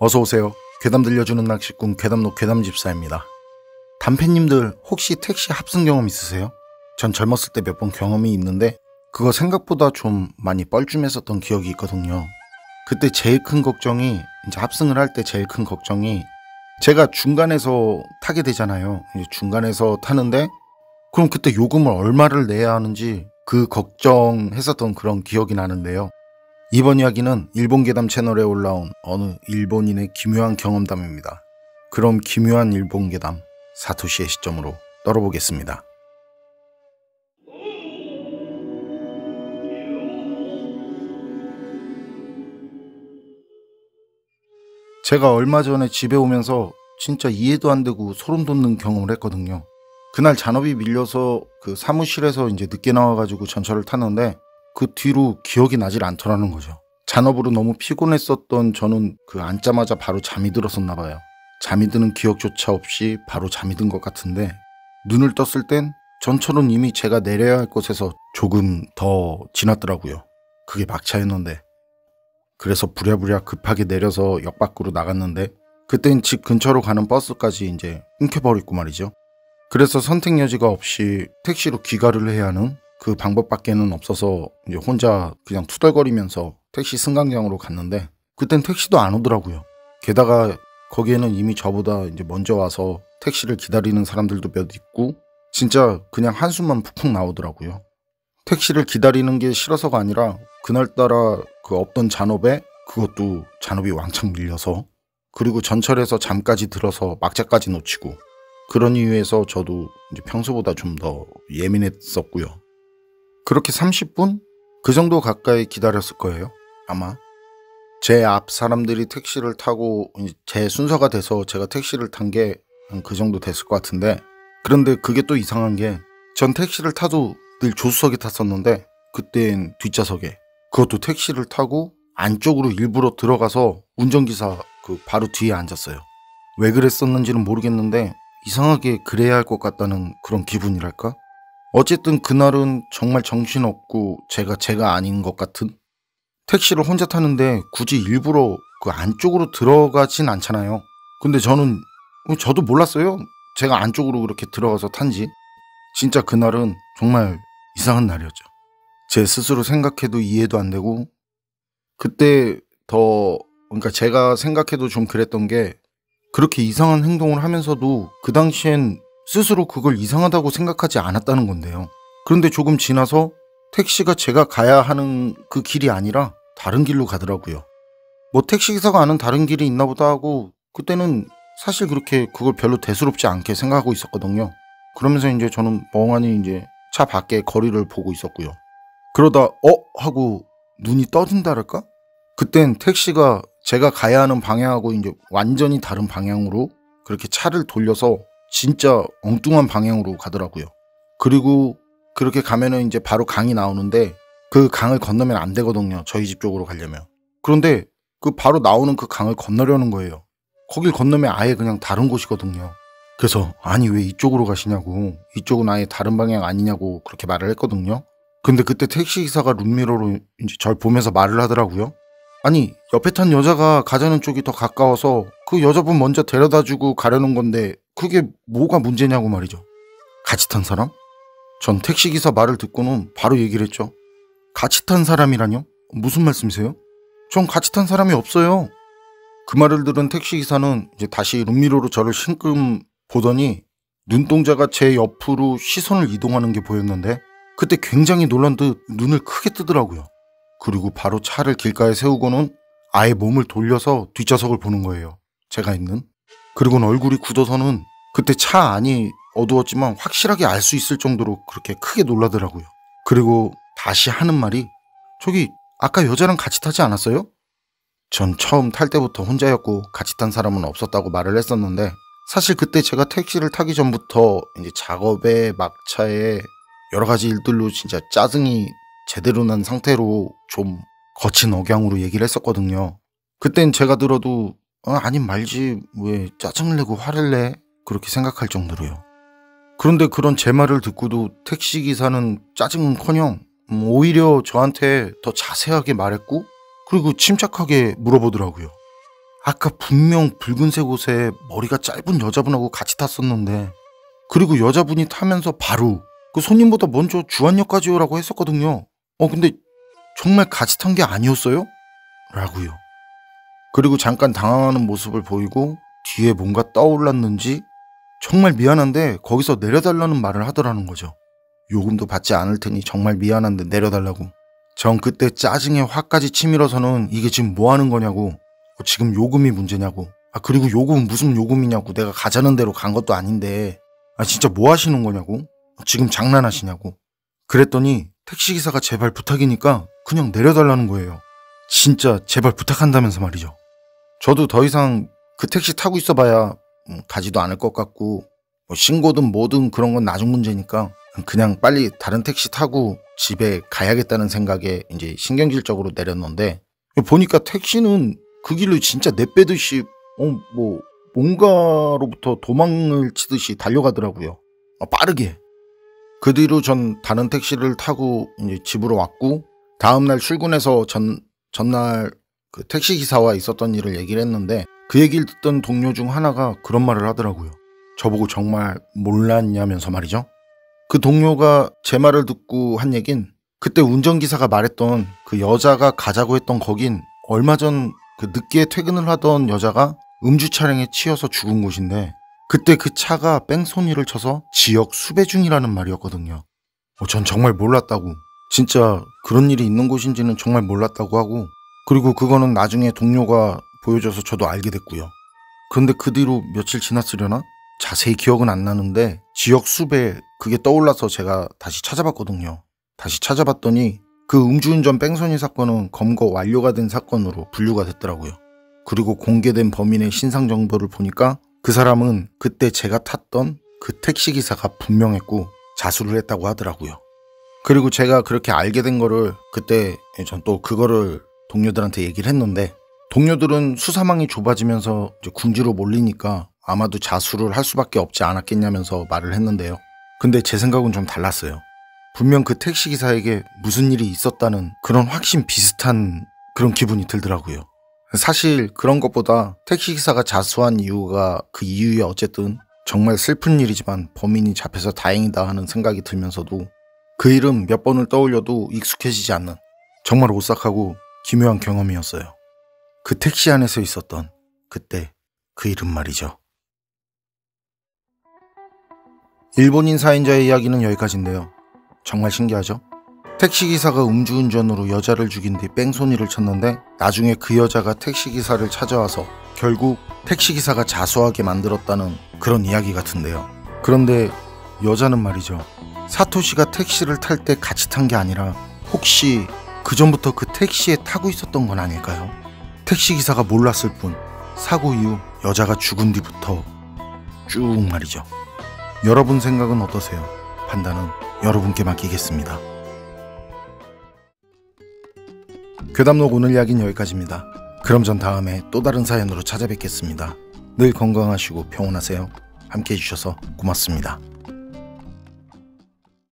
어서오세요. 괴담 들려주는 낚시꾼 괴담노 괴담집사입니다. 단팬님들 혹시 택시 합승 경험 있으세요? 전 젊었을 때 몇 번 경험이 있는데 그거 생각보다 좀 많이 뻘쭘했었던 기억이 있거든요. 그때 제일 큰 걱정이, 이제 합승을 할 때 제일 큰 걱정이, 제가 중간에서 타게 되잖아요. 이제 중간에서 타는데 그럼 그때 요금을 얼마를 내야 하는지 그 걱정했었던 그런 기억이 나는데요. 이번 이야기는 일본 괴담 채널에 올라온 어느 일본인의 기묘한 경험담입니다. 그럼 기묘한 일본 괴담 사토시의 시점으로 떨어보겠습니다. 제가 얼마 전에 집에 오면서 진짜 이해도 안 되고 소름 돋는 경험을 했거든요. 그날 잔업이 밀려서 그 사무실에서 이제 늦게 나와가지고 전철을 탔는데 그 뒤로 기억이 나질 않더라는 거죠. 잔업으로 너무 피곤했었던 저는 그 앉자마자 바로 잠이 들었었나 봐요. 잠이 드는 기억조차 없이 바로 잠이 든 것 같은데 눈을 떴을 땐 전철은 이미 제가 내려야 할 곳에서 조금 더 지났더라고요. 그게 막차였는데. 그래서 부랴부랴 급하게 내려서 역 밖으로 나갔는데 그땐 집 근처로 가는 버스까지 이제 끊겨버렸고 말이죠. 그래서 선택 여지가 없이 택시로 귀가를 해야 하는 그 방법밖에는 없어서 이제 혼자 그냥 투덜거리면서 택시 승강장으로 갔는데 그땐 택시도 안 오더라고요. 게다가 거기에는 이미 저보다 이제 먼저 와서 택시를 기다리는 사람들도 몇 있고 진짜 그냥 한숨만 푹푹 나오더라고요. 택시를 기다리는 게 싫어서가 아니라 그날따라 그 없던 잔업에 그것도 잔업이 왕창 밀려서 그리고 전철에서 잠까지 들어서 막차까지 놓치고 그런 이유에서 저도 이제 평소보다 좀 더 예민했었고요. 그렇게 30분? 그 정도 가까이 기다렸을 거예요. 아마. 제 앞 사람들이 택시를 타고 제 순서가 돼서 제가 택시를 탄 게 그 정도 됐을 것 같은데 그런데 그게 또 이상한 게 전 택시를 타도 늘 조수석에 탔었는데 그땐 뒷좌석에 그것도 택시를 타고 안쪽으로 일부러 들어가서 운전기사 그 바로 뒤에 앉았어요. 왜 그랬었는지는 모르겠는데 이상하게 그래야 할 것 같다는 그런 기분이랄까? 어쨌든 그날은 정말 정신없고 제가 아닌 것 같은? 택시를 혼자 타는데 굳이 일부러 그 안쪽으로 들어가진 않잖아요. 근데 저도 몰랐어요. 제가 안쪽으로 그렇게 들어가서 탄지. 진짜 그날은 정말 이상한 날이었죠. 제 스스로 생각해도 이해도 안 되고 그때 그러니까 제가 생각해도 좀 그랬던 게 그렇게 이상한 행동을 하면서도 그 당시엔 스스로 그걸 이상하다고 생각하지 않았다는 건데요. 그런데 조금 지나서 택시가 제가 가야 하는 그 길이 아니라 다른 길로 가더라고요. 뭐 택시기사가 아는 다른 길이 있나 보다 하고 그때는 사실 그렇게 그걸 별로 대수롭지 않게 생각하고 있었거든요. 그러면서 이제 저는 멍하니 이제 차 밖에 거리를 보고 있었고요. 그러다 하고 눈이 떠진다랄까? 그땐 택시가 제가 가야 하는 방향하고 이제 완전히 다른 방향으로 그렇게 차를 돌려서 진짜 엉뚱한 방향으로 가더라고요. 그리고 그렇게 가면은 이제 바로 강이 나오는데 그 강을 건너면 안 되거든요. 저희 집 쪽으로 가려면. 그런데 그 바로 나오는 그 강을 건너려는 거예요. 거길 건너면 아예 그냥 다른 곳이거든요. 그래서 아니 왜 이쪽으로 가시냐고, 이쪽은 아예 다른 방향 아니냐고 그렇게 말을 했거든요. 근데 그때 택시기사가 룸미러로 이제 절 보면서 말을 하더라고요. 아니 옆에 탄 여자가 가자는 쪽이 더 가까워서 그 여자분 먼저 데려다주고 가려는 건데 그게 뭐가 문제냐고 말이죠. 같이 탄 사람? 전 택시기사 말을 듣고는 바로 얘기를 했죠. 같이 탄 사람이라뇨? 무슨 말씀이세요? 전 같이 탄 사람이 없어요. 그 말을 들은 택시기사는 이제 다시 룸미러로 저를 심끔 보더니 눈동자가 제 옆으로 시선을 이동하는 게 보였는데 그때 굉장히 놀란 듯 눈을 크게 뜨더라고요. 그리고 바로 차를 길가에 세우고는 아예 몸을 돌려서 뒷좌석을 보는 거예요. 제가 있는. 그리고는 얼굴이 굳어서는 그때 차 안이 어두웠지만 확실하게 알 수 있을 정도로 그렇게 크게 놀라더라고요. 그리고 다시 하는 말이 저기 아까 여자랑 같이 타지 않았어요? 전 처음 탈 때부터 혼자였고 같이 탄 사람은 없었다고 말을 했었는데 사실 그때 제가 택시를 타기 전부터 이제 작업에 막차에 여러 가지 일들로 진짜 짜증이 제대로 난 상태로 좀 거친 억양으로 얘기를 했었거든요. 그땐 제가 들어도 아님 말지 왜 짜증을 내고 화를 내? 그렇게 생각할 정도로요. 그런데 그런 제 말을 듣고도 택시기사는 짜증은커녕 오히려 저한테 더 자세하게 말했고 그리고 침착하게 물어보더라고요. 아까 분명 붉은색 옷에 머리가 짧은 여자분하고 같이 탔었는데, 그리고 여자분이 타면서 바로 그 손님보다 먼저 주안역까지요라고 했었거든요. 근데 정말 같이 탄 게 아니었어요? 라고요. 그리고 잠깐 당황하는 모습을 보이고 뒤에 뭔가 떠올랐는지 정말 미안한데 거기서 내려달라는 말을 하더라는 거죠. 요금도 받지 않을 테니 정말 미안한데 내려달라고. 전 그때 짜증에 화까지 치밀어서는 이게 지금 뭐 하는 거냐고, 지금 요금이 문제냐고, 그리고 요금은 무슨 요금이냐고, 내가 가자는 대로 간 것도 아닌데 진짜 뭐 하시는 거냐고, 지금 장난하시냐고. 그랬더니 택시기사가 제발 부탁이니까 그냥 내려달라는 거예요. 진짜 제발 부탁한다면서 말이죠. 저도 더 이상 그 택시 타고 있어봐야 가지도 않을 것 같고, 신고든 뭐든 그런 건 나중 문제니까 그냥 빨리 다른 택시 타고 집에 가야겠다는 생각에 이제 신경질적으로 내렸는데, 보니까 택시는 그 길로 진짜 내빼듯이 뭔가로부터 도망을 치듯이 달려가더라고요. 빠르게. 그 뒤로 전 다른 택시를 타고 이제 집으로 왔고, 다음날 출근해서 전날 그 택시기사와 있었던 일을 얘기를 했는데, 그 얘기를 듣던 동료 중 하나가 그런 말을 하더라고요. 저보고 정말 몰랐냐면서 말이죠. 그 동료가 제 말을 듣고 한 얘긴, 그때 운전기사가 말했던 그 여자가 가자고 했던 거긴 얼마 전 그 늦게 퇴근을 하던 여자가 음주 차량에 치여서 죽은 곳인데, 그때 그 차가 뺑소니를 쳐서 지역 수배 중이라는 말이었거든요. 전 정말 몰랐다고, 진짜 그런 일이 있는 곳인지는 정말 몰랐다고 하고, 그리고 그거는 나중에 동료가 보여줘서 저도 알게 됐고요. 그런데 그 뒤로 며칠 지났으려나? 자세히 기억은 안 나는데 지역 수배 그게 떠올라서 제가 다시 찾아봤거든요. 다시 찾아봤더니 그 음주운전 뺑소니 사건은 검거 완료가 된 사건으로 분류가 됐더라고요. 그리고 공개된 범인의 신상 정보를 보니까 그 사람은 그때 제가 탔던 그 택시기사가 분명했고 자수를 했다고 하더라고요. 그리고 제가 그렇게 알게 된 거를 그때 전 또 그거를 동료들한테 얘기를 했는데, 동료들은 수사망이 좁아지면서 이제 궁지로 몰리니까 아마도 자수를 할 수밖에 없지 않았겠냐면서 말을 했는데요. 근데 제 생각은 좀 달랐어요. 분명 그 택시기사에게 무슨 일이 있었다는 그런 확신 비슷한 그런 기분이 들더라고요. 사실 그런 것보다 택시기사가 자수한 이유가 그 이유에 어쨌든 정말 슬픈 일이지만 범인이 잡혀서 다행이다 하는 생각이 들면서도, 그 이름 몇 번을 떠올려도 익숙해지지 않는 정말 오싹하고 기묘한 경험이었어요. 그 택시 안에서 있었던 그때 그 이름 말이죠. 일본인 사인자의 이야기는 여기까지인데요. 정말 신기하죠? 택시기사가 음주운전으로 여자를 죽인 뒤 뺑소니를 쳤는데, 나중에 그 여자가 택시기사를 찾아와서 결국 택시기사가 자수하게 만들었다는 그런 이야기 같은데요. 그런데 여자는 말이죠, 사토시가 택시를 탈 때 같이 탄 게 아니라 혹시 그 전부터 그 택시에 타고 있었던 건 아닐까요? 택시기사가 몰랐을 뿐, 사고 이후 여자가 죽은 뒤부터 쭉 말이죠. 여러분 생각은 어떠세요? 판단은 여러분께 맡기겠습니다. 괴담록 오늘 이야기는 여기까지입니다. 그럼 전 다음에 또 다른 사연으로 찾아뵙겠습니다. 늘 건강하시고 평온하세요. 함께 해주셔서 고맙습니다.